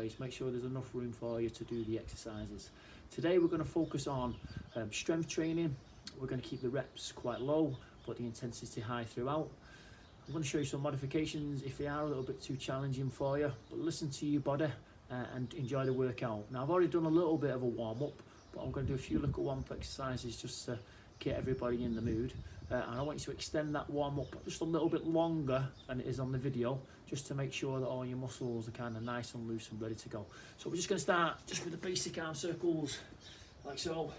place. Make sure there's enough room for you to do the exercises. Today we're going to focus on strength training. We're going to keep the reps quite low, but the intensity high throughout. I'm going to show you some modifications if they are a little bit too challenging for you, but listen to your body and enjoy the workout. Now I've already done a little bit of a warm-up, but I'm going to do a few little warm-up exercises just to get everybody in the mood. And I want you to extend that warm-up just a little bit longer than it is on the video, just to make sure that all your muscles are kind of nice and loose and ready to go. So we're just going to start just with the basic arm circles, like so.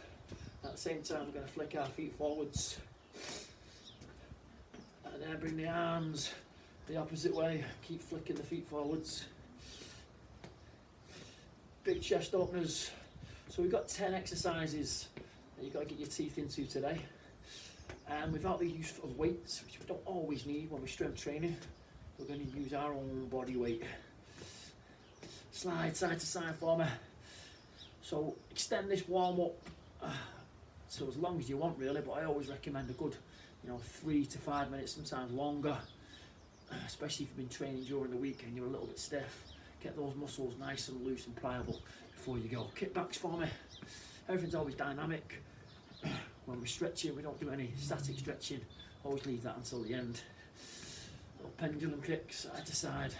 At the same time, we're going to flick our feet forwards. And then bring the arms the opposite way, keep flicking the feet forwards. Big chest openers. So we've got 10 exercises that you've got to get your teeth into today. And without the use of weights, which we don't always need when we're strength training, we're going to use our own body weight. Slide side to side for me. So extend this warm up to as long as you want really, but I always recommend a good 3 to 5 minutes, sometimes longer, especially if you've been training during the week and you're a little bit stiff. Get those muscles nice and loose and pliable before you go. Kickbacks for me. Everything's always dynamic. When we're stretching, we don't do any static stretching. Always leave that until the end. Little pendulum kicks, side to side.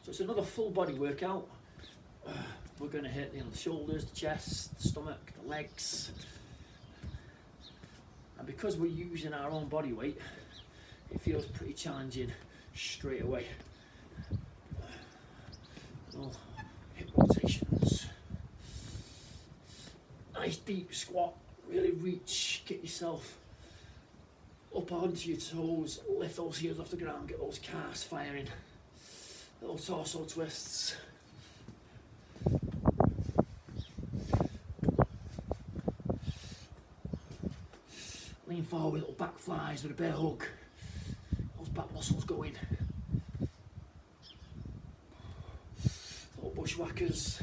So it's another full body workout. We're going to hit the shoulders, the chest, the stomach, the legs. And because we're using our own body weight, it feels pretty challenging straight away. Little hip rotations. Nice deep squat, really reach, get yourself up onto your toes, lift those heels off the ground, get those calves firing. Little torso twists. Lean forward, little back flies with a bear hug. Those back muscles going. Little bushwhackers.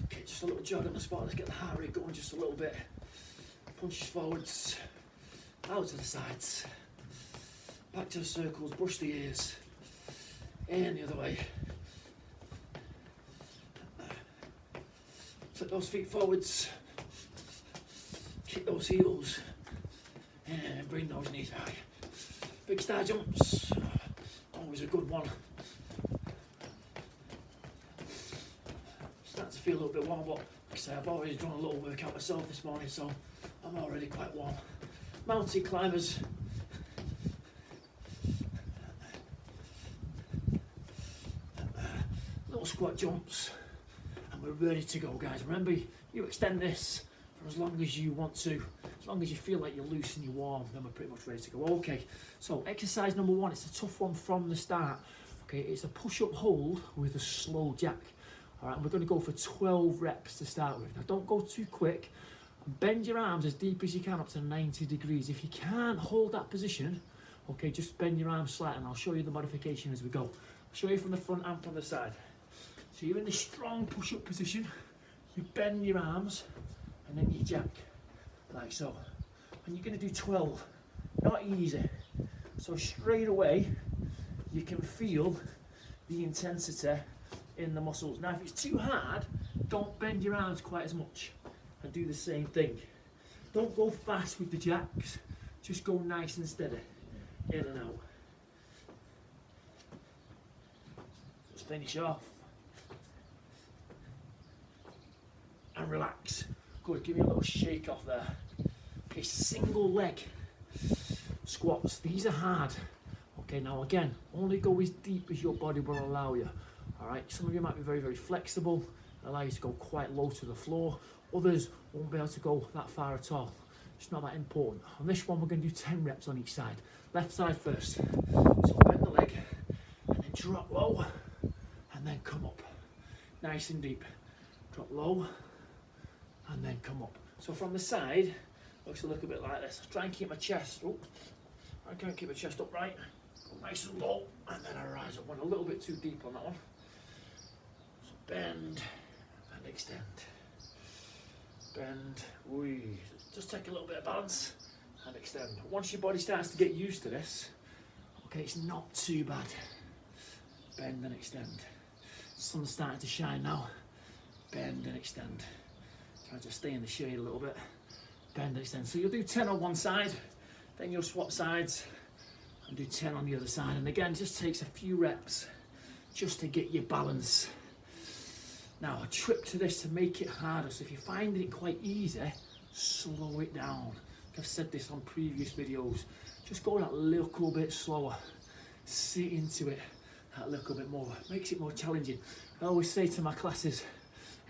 Okay, just a little jog on the spot. Let's get the heart rate going just a little bit. Punches forwards, out to the sides, back to the circles, brush the ears, and the other way. Flip those feet forwards, kick those heels, and bring those knees high. Big star jumps, always a good one. Starting to feel a little bit warm, but like I say, I've already done a little workout myself this morning, so I'm already quite warm. Mountain climbers. Little squat jumps. We're ready to go, guys. Remember, you extend this for as long as you want to. As long as you feel like you're loose and you're warm, then we're pretty much ready to go. Okay, so exercise number 1, it's a tough one from the start. Okay, it's a push-up hold with a slow jack. All right, and we're going to go for 12 reps to start with. Now, don't go too quick. Bend your arms as deep as you can up to 90 degrees. If you can't hold that position, okay, just bend your arms slightly, and I'll show you the modification as we go. I'll show you from the front and from the side. So you're in the strong push-up position, you bend your arms, and then you jack, like so. And you're going to do 12, not easy. So straight away, you can feel the intensity in the muscles. Now if it's too hard, don't bend your arms quite as much, and do the same thing. Don't go fast with the jacks, just go nice and steady, in and out. Just finish off. And relax. Good, give me a little shake off there. Okay, single leg squats. These are hard. Okay, now again, only go as deep as your body will allow you. All right, some of you might be very, very flexible, allow you to go quite low to the floor. Others won't be able to go that far at all. It's not that important. On this one, we're going to do 10 reps on each side. Left side first. So bend the leg, and then drop low, and then come up. Nice and deep. Drop low, and then come up. So from the side, looks a little bit like this. Try and keep my chest up. I can't keep my chest upright. Go nice and low, and then I rise up. Went a little bit too deep on that one. So bend and extend. Bend, just take a little bit of balance, and extend. Once your body starts to get used to this, okay, it's not too bad. Bend and extend. Sun's starting to shine now. Bend and extend. Try to stay in the shade a little bit. Bend and extend. So you'll do 10 on one side, then you'll swap sides and do 10 on the other side. And again, it just takes a few reps just to get your balance. Now, a trick to this to make it harder. So if you're finding it quite easy, slow it down. I've said this on previous videos. Just go that little bit slower. Sit into it that little bit more. Makes it more challenging. I always say to my classes,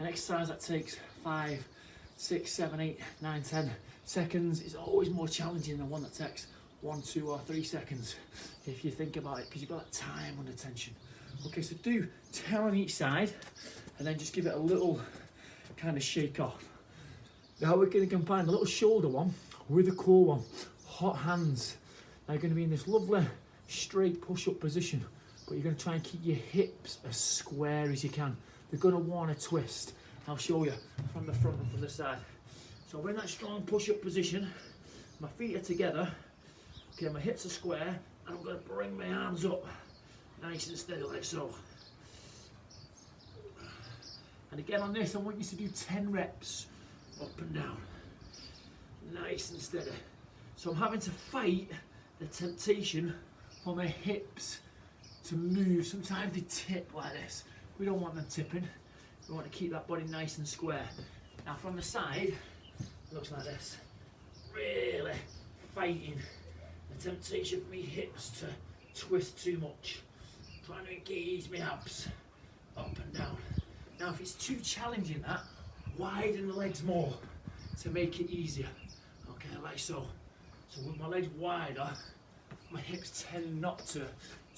an exercise that takes 5, 6, 7, 8, 9, 10 seconds is always more challenging than one that takes 1, 2 or 3 seconds, if you think about it, because you've got that time under tension. Okay, so do 10 on each side and then just give it a little kind of shake off. Now we're going to combine the little shoulder one with the core one. Hot hands. Now you're going to be in this lovely straight push-up position, but you're going to try and keep your hips as square as you can. They're going to want to twist. I'll show you from the front and from the side. So we're in that strong push-up position. My feet are together. Okay, my hips are square, and I'm going to bring my arms up nice and steady like so. And again on this, I want you to do 10 reps up and down. Nice and steady. So I'm having to fight the temptation for my hips to move. Sometimes they tip like this. We don't want them tipping. We want to keep that body nice and square. Now from the side, it looks like this. Really fighting the temptation for my hips to twist too much. Trying to engage my abs up and down. Now if it's too challenging that, widen the legs more to make it easier. Okay, like so. So with my legs wider, my hips tend not to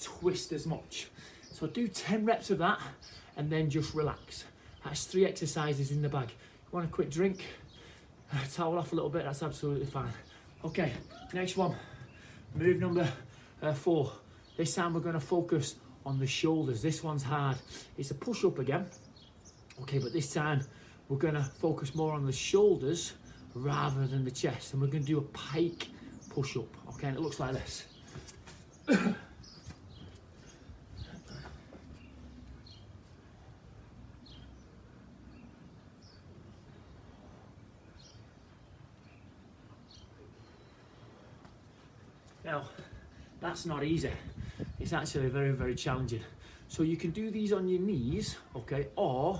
twist as much. So do 10 reps of that and then just relax. That's 3 exercises in the bag. You want a quick drink, towel off a little bit, that's absolutely fine. Okay, next one, move number 4. This time we're going to focus on the shoulders. This one's hard. It's a push up again. Okay, but this time we're going to focus more on the shoulders rather than the chest, and we're going to do a pike push up. Okay, and it looks like this. Now, that's not easy. It's actually very, very challenging. So you can do these on your knees, okay, or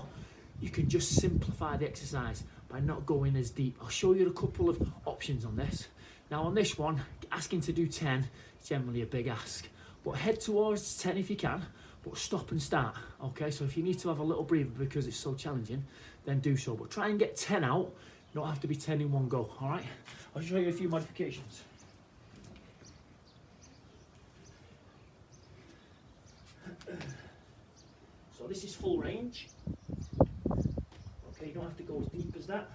you can just simplify the exercise by not going as deep. I'll show you a couple of options on this. Now on this one, asking to do 10 is generally a big ask, but head towards 10 if you can, but stop and start, okay? So if you need to have a little breather because it's so challenging, then do so, but try and get 10 out. You don't have to be 10 in one go, all right? I'll show you a few modifications. So this is full range. Okay, you don't have to go as deep as that.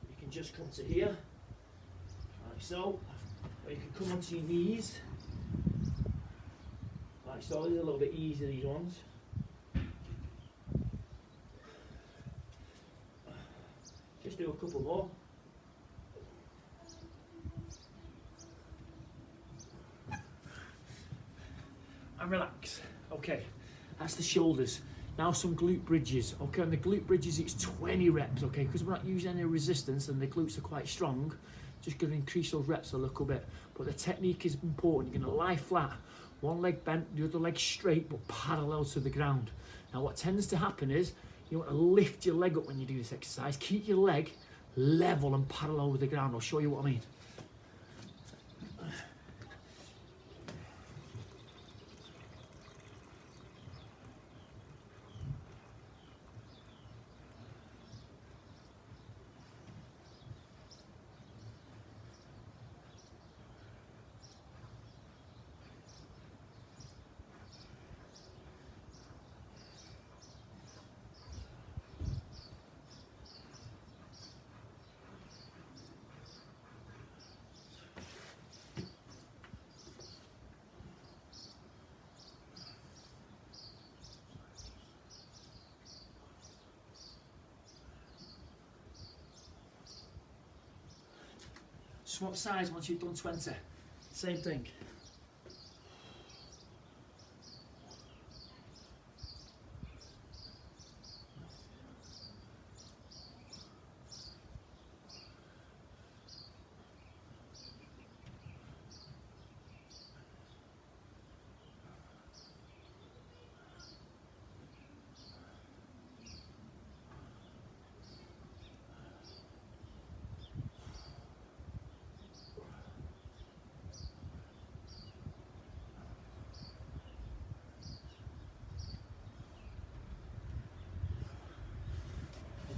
You can just come to here, like so. Or you can come onto your knees, like so. These are a little bit easier, these ones. Just do a couple more. And relax. Okay, that's the shoulders. Now some glute bridges. Okay, on the glute bridges it's 20 reps, okay, because we're not using any resistance and the glutes are quite strong. Just going to increase those reps a little bit. But the technique is important. You're going to lie flat, one leg bent, the other leg straight, but parallel to the ground. Now what tends to happen is, you want to lift your leg up when you do this exercise. Keep your leg level and parallel with the ground. I'll show you what I mean. Swap sides once you've done 20. Same thing.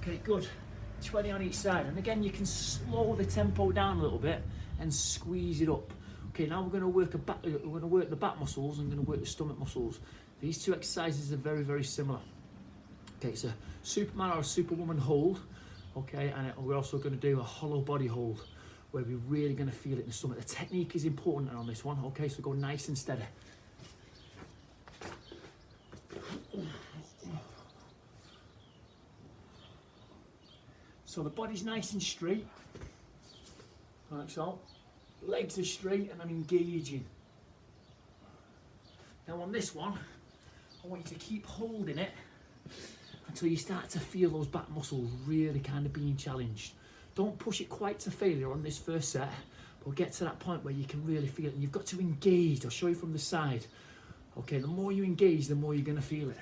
Okay, good. 20 on each side. And again, you can slow the tempo down a little bit and squeeze it up. Okay, now we're going to work the back muscles and we're going to work the stomach muscles. These two exercises are very, very similar. Okay, it's a Superman or a Superwoman hold. Okay, and we're also going to do a hollow body hold where we're really going to feel it in the stomach. The technique is important on this one. Okay, so go nice and steady. So the body's nice and straight, like so. Legs are straight and I'm engaging. Now on this one, I want you to keep holding it until you start to feel those back muscles really kind of being challenged. Don't push it quite to failure on this first set, but get to that point where you can really feel it. And you've got to engage. I'll show you from the side. Okay, the more you engage, the more you're going to feel it.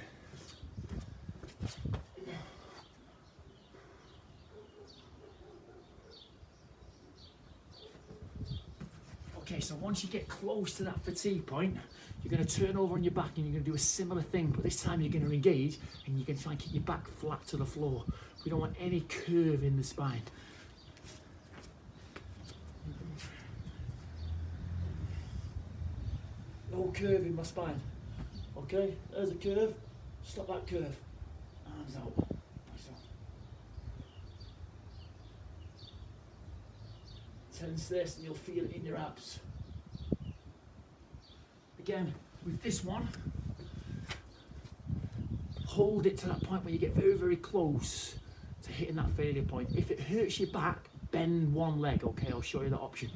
Okay, so once you get close to that fatigue point, you're going to turn over on your back and you're going to do a similar thing, but this time you're going to engage and you're going to try and keep your back flat to the floor. We don't want any curve in the spine. No curve in my spine. Okay, there's a curve. Stop that curve. Arms out. Tense this and you'll feel it in your abs. Again, with this one, hold it to that point where you get very, very close to hitting that failure point. If it hurts your back, bend one leg. Okay, I'll show you that option.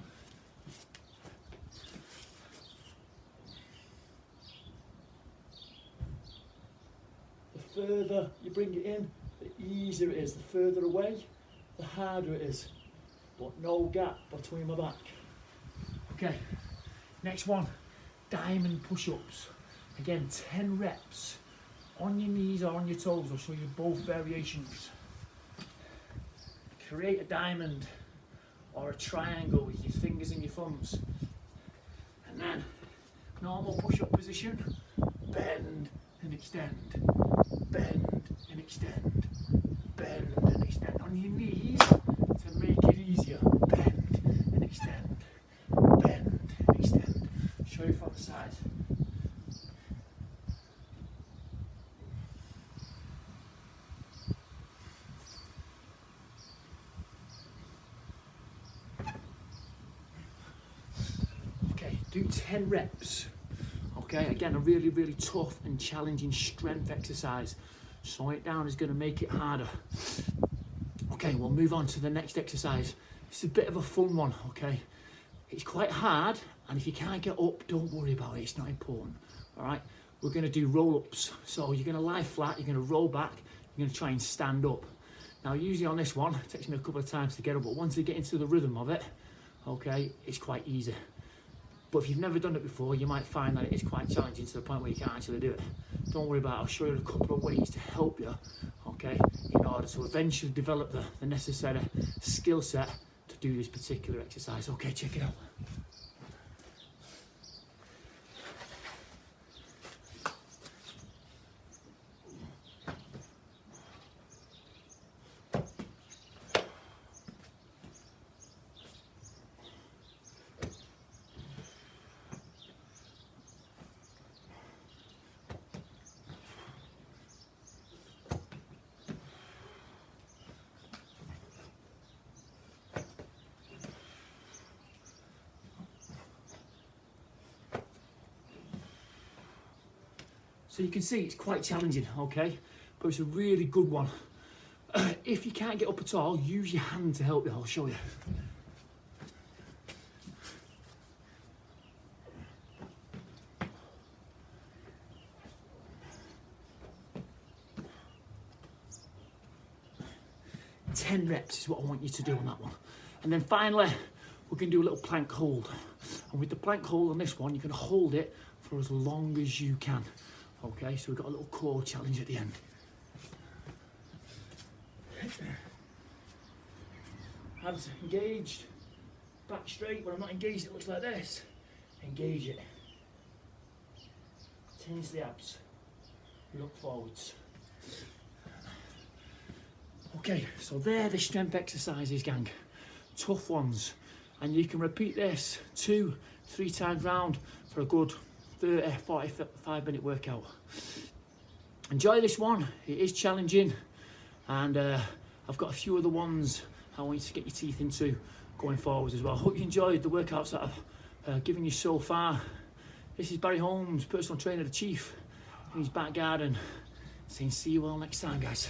The further you bring it in, the easier it is. The further away, the harder it is. But no gap between my back. Okay, next one, diamond push-ups. Again, 10 reps on your knees or on your toes. I'll show you both variations. Create a diamond or a triangle with your fingers and your thumbs. And then, normal push-up position, bend and extend, bend and extend, bend and extend. On your knees, to make it easier, bend and extend, bend and extend. Show you from the side. Okay, do 10 reps. Okay, again, a really, really tough and challenging strength exercise. Slowing it down is going to make it harder. Okay, we'll move on to the next exercise. It's a bit of a fun one, okay? It's quite hard, and if you can't get up, don't worry about it, it's not important, all right? We're gonna do roll-ups. So you're gonna lie flat, you're gonna roll back, you're gonna try and stand up. Now, usually on this one, it takes me a couple of times to get up, but once you get into the rhythm of it, okay, it's quite easy. But if you've never done it before, you might find that it is quite challenging to the point where you can't actually do it. Don't worry about it, I'll show you a couple of ways to help you, okay, in order to eventually develop the necessary skill set to do this particular exercise. Okay, check it out. So you can see it's quite challenging, okay? But it's a really good one. If you can't get up at all, use your hand to help you, I'll show you. 10 reps is what I want you to do on that one. And then finally, we're going to do a little plank hold. And with the plank hold on this one, you can hold it for as long as you can. Okay, so we've got a little core challenge at the end. Abs engaged, back straight. When I'm not engaged, it looks like this. Engage it. Tense the abs. Look forwards. Okay, so they're the strength exercises, gang. Tough ones. And you can repeat this 2-3 times round for a good 30-45 minute workout. Enjoy this one. It is challenging. And I've got a few other ones I want you to get your teeth into going forwards as well. Hope you enjoyed the workouts that I've given you so far. This is Barry Holmes, personal trainer, the Chief, in his back garden, saying see you all next time, guys.